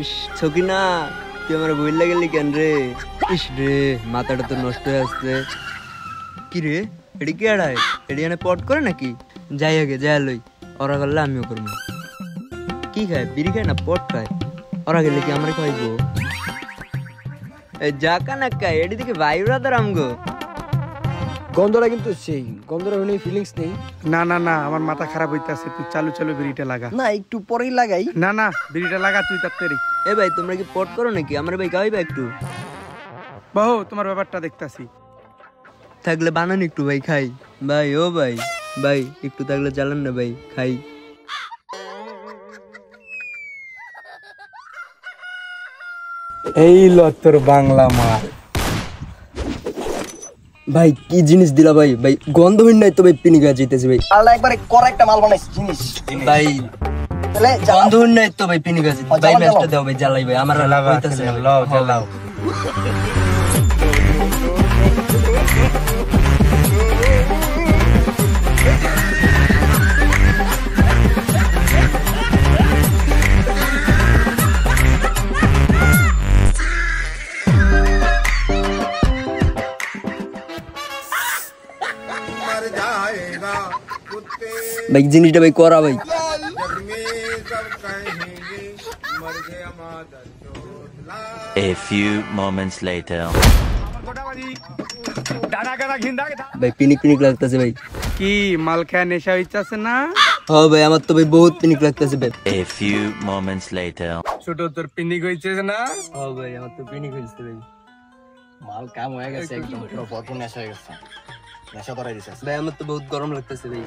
ইস ছকিনা তুই আমার বই লাগেলি কেন রে? ইস রে মাথাটা তো নষ্ট হয়ে আসছে। কি রে এটি কি আড়াই এটি এনে পট করে নাকি? যাই আগে যাই লই, ওরা করলে আমিও করবো। কি খায় বিড়ি খায় না পট খায়? ওরা গেলে কি আমরা খাইবো? যাকা না খায় এটি দিকে ভাই ব্রাদার আমগো। গন্ধটা কিন্তু সেই গন্ধটা হলে ফিলিংস নেই। না না না আমার মাথা খারাপ হইতাছে, তুই চালু চালু বিড়িটা লাগা। না একটু পরেই লাগাই। না না বিড়িটা লাগা তুই তাড়াতাড়ি। এ ভাই তোমরা কি পট করো নাকি? আমার ভাই খাওয়াইবা একটু? বহু তোমার ব্যাপারটা দেখতাছি। থাকলে বানান একটু ভাই খাই। ভাই ও ভাই ভাই একটু থাকলে জ্বালান না ভাই খাই। এই ল তোর বাংলা মাল। ভাই কি জিনিস দিলা ভাই? ভাই গন্ধ হইন নাই তো ভাই পিনি গা যাইতেছে ভাই। আল্লাহ একবারে করা একটা মাল বানাইছ জিনিস ভাই তাহলে গন্ধ হইন নাই তো ভাই পিনি গা যাইতেছে ভাই। ম্যাচটা দাও ভাই জ্বালাই ভাই আমার হইতাছে না। লাও জ্বালাও। ভাই জিনিসটা ভাই করা ভাই। A few moments later. ভাই পিনিক পিনিক লাগতেছে ভাই। কি মাল খায় নেশা হইতাছে না? ও ভাই আমার তো ভাই বহুত পিনিক লাগতেছে ভাই। A few moments later. ছোট তোর পিনিক হইছে না? ও ভাই আমার তো পিনিক হইছে ভাই। মাল কাম হয়ে গেছে একদম পুরো ভরপুর নেশা হয়ে গেছে। নেশা ধরাই দিছিস ভাই আমার তো বহুত গরম লাগতেছে ভাই।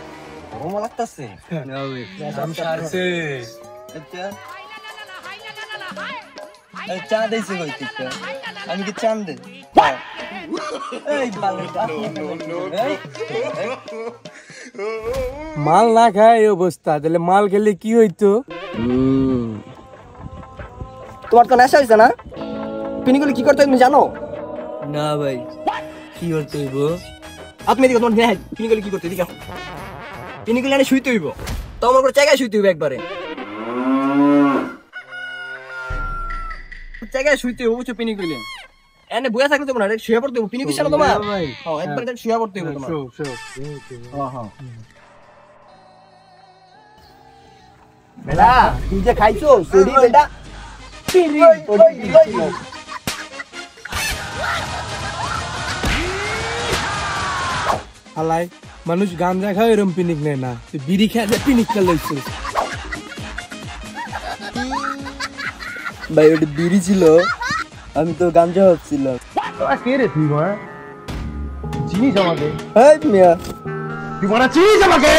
গরম লাগতাছে। না ভাই নাম সারছে। আচ্ছা চা দিয়েছে কই তুই? আমি কি চান দে? এই বালটা মাল না খায় এই অবস্থা, তাহলে মাল খেলে কি হইতো? তোমার তো নেশা হইছে না? পিনিগুলো কি করতে তুমি জানো? না ভাই কি করতে হইব? আপনি দিকে তোমার দেখ পিনিগুলো কি করতে দিকে পিনিগুলো এনে শুইতে হইব। তো আমার করে জায়গায় শুইতে হইব একবারে। জায়গায় শুইতে হইব বুঝছো পিনিগুলো। এনে বইয়া থাকলে তো না শুয়ে পড়তে হইব। পিনিগুলো শালা তোমার হ্যাঁ একবারে দেখ শুয়ে পড়তে হইব তোমার। হ্যাঁ হ্যাঁ বেলা তুই যে খাইছো সরি বেটা পিনি হালাই মানুষ গাঞ্জা খায় এরম পিনিক নেয় না, তুই বিড়ি খেয়ে পিনিক খেয়ে লইছিস। ভাই ওটা বিড়ি ছিল, আমি তো গাঞ্জা ভাবছিলাম। কে রে তুই মা চিনিস আমাকে? এই মিয়া তুই মনে চিনিস আমাকে?